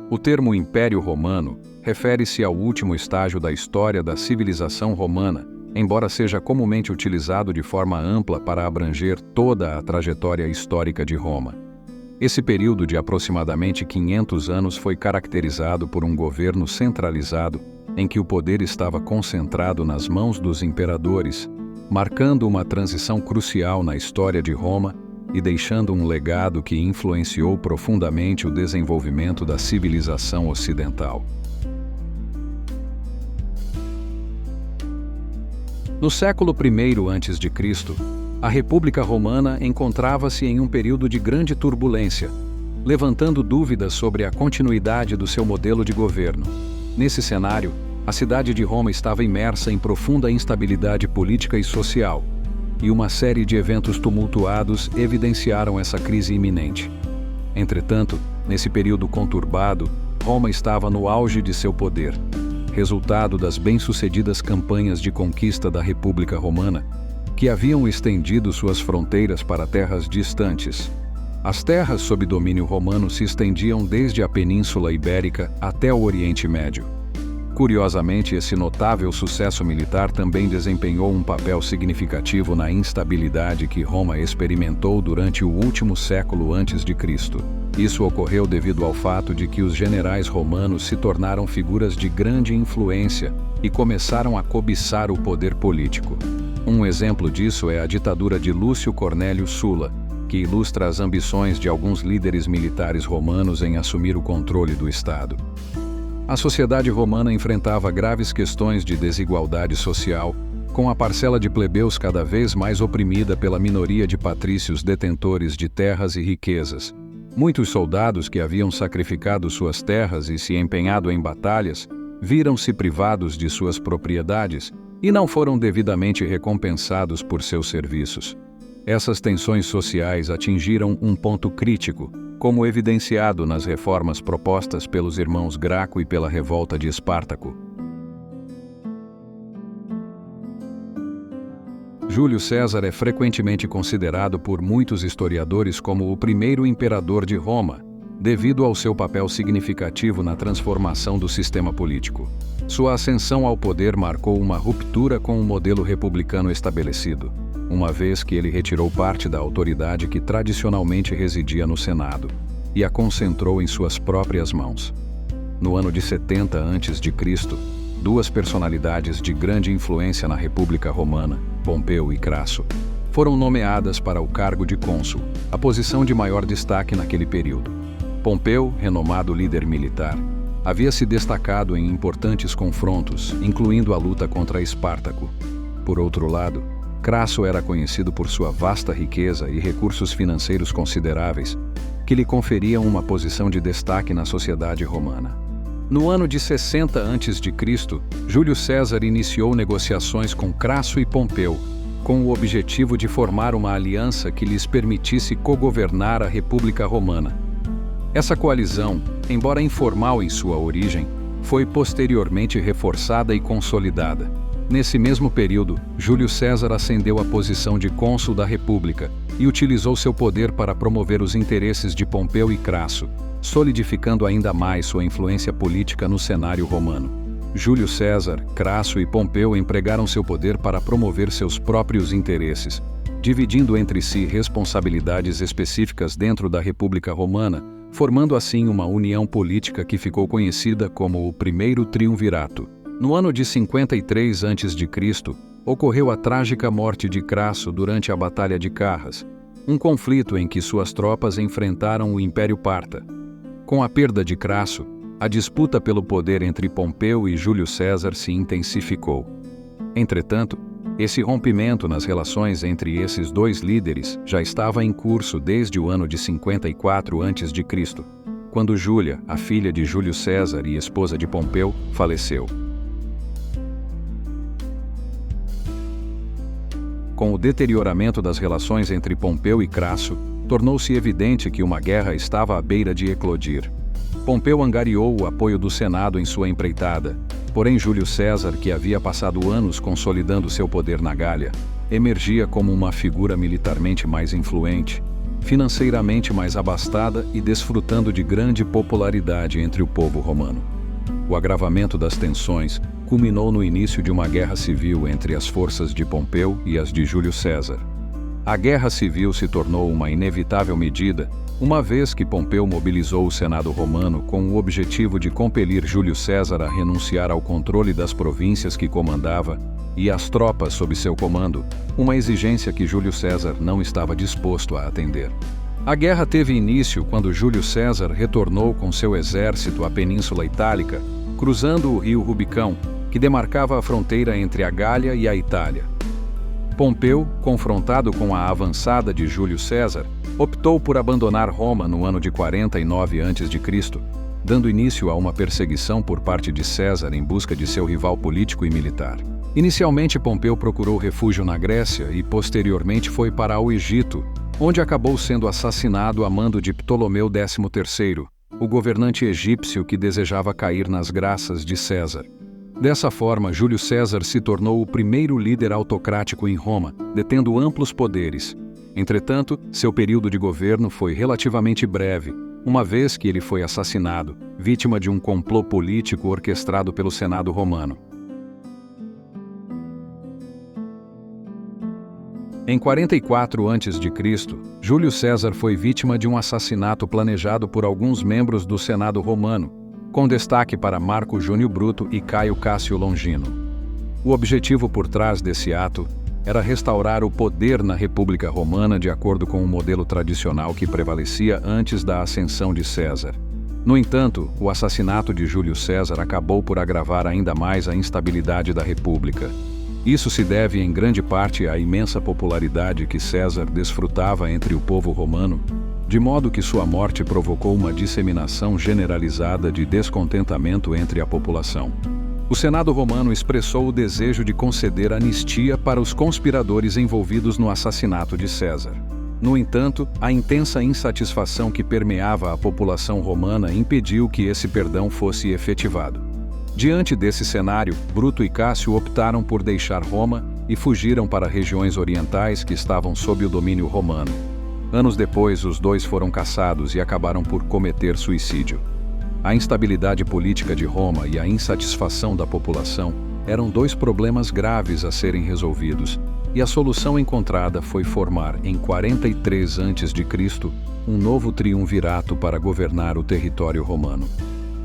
O termo Império Romano refere-se ao último estágio da história da civilização romana, embora seja comumente utilizado de forma ampla para abranger toda a trajetória histórica de Roma. Esse período de aproximadamente 500 anos foi caracterizado por um governo centralizado, em que o poder estava concentrado nas mãos dos imperadores, marcando uma transição crucial na história de Roma e deixando um legado que influenciou profundamente o desenvolvimento da civilização ocidental. No século I a.C., a República Romana encontrava-se em um período de grande turbulência, levantando dúvidas sobre a continuidade do seu modelo de governo. Nesse cenário, a cidade de Roma estava imersa em profunda instabilidade política e social, e uma série de eventos tumultuados evidenciaram essa crise iminente. Entretanto, nesse período conturbado, Roma estava no auge de seu poder, resultado das bem-sucedidas campanhas de conquista da República Romana, que haviam estendido suas fronteiras para terras distantes. As terras sob domínio romano se estendiam desde a Península Ibérica até o Oriente Médio. Curiosamente, esse notável sucesso militar também desempenhou um papel significativo na instabilidade que Roma experimentou durante o último século antes de Cristo. Isso ocorreu devido ao fato de que os generais romanos se tornaram figuras de grande influência e começaram a cobiçar o poder político. Um exemplo disso é a ditadura de Lúcio Cornélio Sulla, que ilustra as ambições de alguns líderes militares romanos em assumir o controle do Estado. A sociedade romana enfrentava graves questões de desigualdade social, com a parcela de plebeus cada vez mais oprimida pela minoria de patrícios detentores de terras e riquezas. Muitos soldados que haviam sacrificado suas terras e se empenhado em batalhas viram-se privados de suas propriedades e não foram devidamente recompensados por seus serviços. Essas tensões sociais atingiram um ponto crítico, como evidenciado nas reformas propostas pelos irmãos Graco e pela revolta de Espartaco. Júlio César é frequentemente considerado por muitos historiadores como o primeiro imperador de Roma, devido ao seu papel significativo na transformação do sistema político. Sua ascensão ao poder marcou uma ruptura com o modelo republicano estabelecido, uma vez que ele retirou parte da autoridade que tradicionalmente residia no Senado e a concentrou em suas próprias mãos. No ano de 70 a.C., duas personalidades de grande influência na República Romana, Pompeu e Crasso, foram nomeadas para o cargo de cônsul, a posição de maior destaque naquele período. Pompeu, renomado líder militar, havia se destacado em importantes confrontos, incluindo a luta contra Espartaco. Por outro lado, Crasso era conhecido por sua vasta riqueza e recursos financeiros consideráveis, que lhe conferiam uma posição de destaque na sociedade romana. No ano de 60 a.C., Júlio César iniciou negociações com Crasso e Pompeu, com o objetivo de formar uma aliança que lhes permitisse cogovernar a República Romana. Essa coalizão, embora informal em sua origem, foi posteriormente reforçada e consolidada. Nesse mesmo período, Júlio César ascendeu à posição de cônsul da República e utilizou seu poder para promover os interesses de Pompeu e Crasso, solidificando ainda mais sua influência política no cenário romano. Júlio César, Crasso e Pompeu empregaram seu poder para promover seus próprios interesses, dividindo entre si responsabilidades específicas dentro da República Romana, formando assim uma união política que ficou conhecida como o Primeiro Triunvirato. No ano de 53 a.C., ocorreu a trágica morte de Crasso durante a Batalha de Carras, um conflito em que suas tropas enfrentaram o Império Parta. Com a perda de Crasso, a disputa pelo poder entre Pompeu e Júlio César se intensificou. Entretanto, esse rompimento nas relações entre esses dois líderes já estava em curso desde o ano de 54 a.C., quando Júlia, a filha de Júlio César e esposa de Pompeu, faleceu. Com o deterioramento das relações entre Pompeu e Crasso, tornou-se evidente que uma guerra estava à beira de eclodir. Pompeu angariou o apoio do Senado em sua empreitada, porém Júlio César, que havia passado anos consolidando seu poder na Gália, emergia como uma figura militarmente mais influente, financeiramente mais abastada e desfrutando de grande popularidade entre o povo romano. O agravamento das tensões culminou no início de uma guerra civil entre as forças de Pompeu e as de Júlio César. A guerra civil se tornou uma inevitável medida, uma vez que Pompeu mobilizou o Senado romano com o objetivo de compelir Júlio César a renunciar ao controle das províncias que comandava e às tropas sob seu comando, uma exigência que Júlio César não estava disposto a atender. A guerra teve início quando Júlio César retornou com seu exército à Península Itálica, cruzando o rio Rubicão, que demarcava a fronteira entre a Gália e a Itália. Pompeu, confrontado com a avançada de Júlio César, optou por abandonar Roma no ano de 49 a.C., dando início a uma perseguição por parte de César em busca de seu rival político e militar. Inicialmente, Pompeu procurou refúgio na Grécia e posteriormente foi para o Egito, onde acabou sendo assassinado a mando de Ptolomeu XIII, o governante egípcio que desejava cair nas graças de César. Dessa forma, Júlio César se tornou o primeiro líder autocrático em Roma, detendo amplos poderes. Entretanto, seu período de governo foi relativamente breve, uma vez que ele foi assassinado, vítima de um complô político orquestrado pelo Senado romano. Em 44 a.C., Júlio César foi vítima de um assassinato planejado por alguns membros do Senado romano, com destaque para Marco Júnior Bruto e Caio Cássio Longino. O objetivo por trás desse ato era restaurar o poder na República Romana de acordo com o modelo tradicional que prevalecia antes da ascensão de César. No entanto, o assassinato de Júlio César acabou por agravar ainda mais a instabilidade da República. Isso se deve em grande parte à imensa popularidade que César desfrutava entre o povo romano, de modo que sua morte provocou uma disseminação generalizada de descontentamento entre a população. O Senado romano expressou o desejo de conceder anistia para os conspiradores envolvidos no assassinato de César. No entanto, a intensa insatisfação que permeava a população romana impediu que esse perdão fosse efetivado. Diante desse cenário, Bruto e Cássio optaram por deixar Roma e fugiram para regiões orientais que estavam sob o domínio romano. Anos depois, os dois foram caçados e acabaram por cometer suicídio. A instabilidade política de Roma e a insatisfação da população eram dois problemas graves a serem resolvidos, e a solução encontrada foi formar, em 43 a.C., um novo triunvirato para governar o território romano.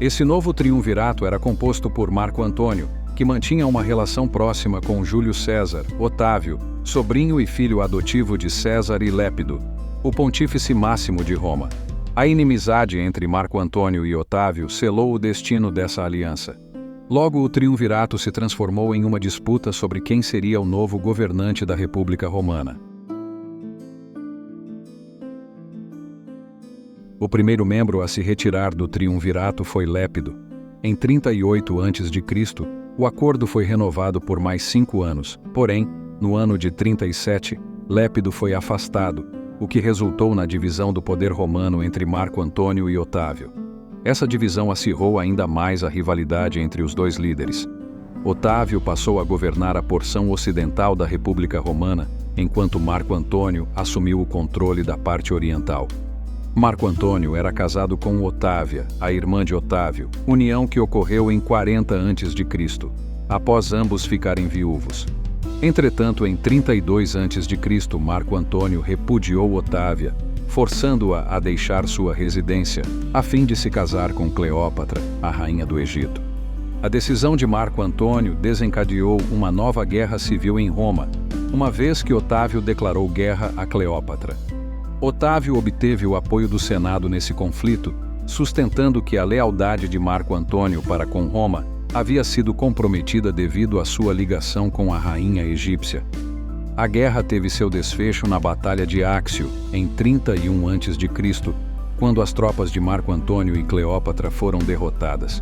Esse novo triunvirato era composto por Marco Antônio, que mantinha uma relação próxima com Júlio César, Otávio, sobrinho e filho adotivo de César, e Lépido, o pontífice máximo de Roma. A inimizade entre Marco Antônio e Otávio selou o destino dessa aliança. Logo, o triunvirato se transformou em uma disputa sobre quem seria o novo governante da República Romana. O primeiro membro a se retirar do triunvirato foi Lépido. Em 38 a.C., o acordo foi renovado por mais 5 anos, porém, no ano de 37, Lépido foi afastado, o que resultou na divisão do poder romano entre Marco Antônio e Otávio. Essa divisão acirrou ainda mais a rivalidade entre os dois líderes. Otávio passou a governar a porção ocidental da República Romana, enquanto Marco Antônio assumiu o controle da parte oriental. Marco Antônio era casado com Otávia, a irmã de Otávio, união que ocorreu em 40 a.C., após ambos ficarem viúvos. Entretanto, em 32 a.C., Marco Antônio repudiou Otávia, forçando-a a deixar sua residência, a fim de se casar com Cleópatra, a rainha do Egito. A decisão de Marco Antônio desencadeou uma nova guerra civil em Roma, uma vez que Otávio declarou guerra a Cleópatra. Otávio obteve o apoio do Senado nesse conflito, sustentando que a lealdade de Marco Antônio para com Roma havia sido comprometida devido à sua ligação com a rainha egípcia. A guerra teve seu desfecho na Batalha de Áxio, em 31 a.C., quando as tropas de Marco Antônio e Cleópatra foram derrotadas.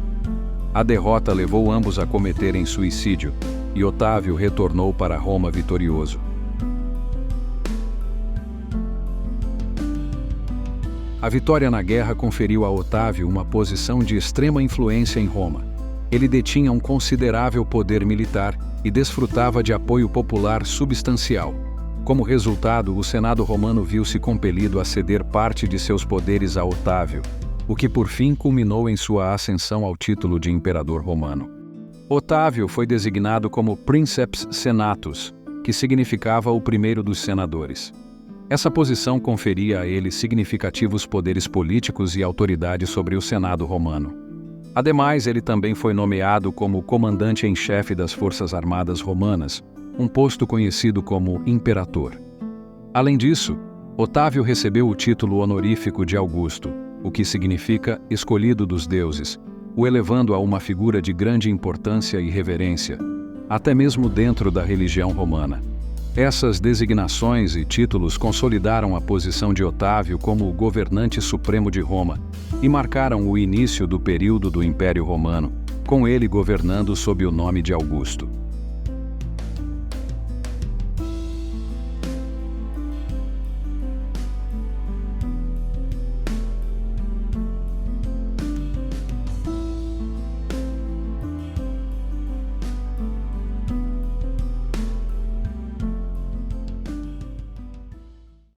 A derrota levou ambos a cometerem suicídio, e Otávio retornou para Roma vitorioso. A vitória na guerra conferiu a Otávio uma posição de extrema influência em Roma. Ele detinha um considerável poder militar e desfrutava de apoio popular substancial. Como resultado, o Senado romano viu-se compelido a ceder parte de seus poderes a Otávio, o que por fim culminou em sua ascensão ao título de imperador romano. Otávio foi designado como Princeps Senatus, que significava o primeiro dos senadores. Essa posição conferia a ele significativos poderes políticos e autoridade sobre o Senado romano. Ademais, ele também foi nomeado como comandante em chefe das Forças Armadas Romanas, um posto conhecido como imperator. Além disso, Otávio recebeu o título honorífico de Augusto, o que significa escolhido dos deuses, o elevando a uma figura de grande importância e reverência, até mesmo dentro da religião romana. Essas designações e títulos consolidaram a posição de Otávio como o governante supremo de Roma e marcaram o início do período do Império Romano, com ele governando sob o nome de Augusto.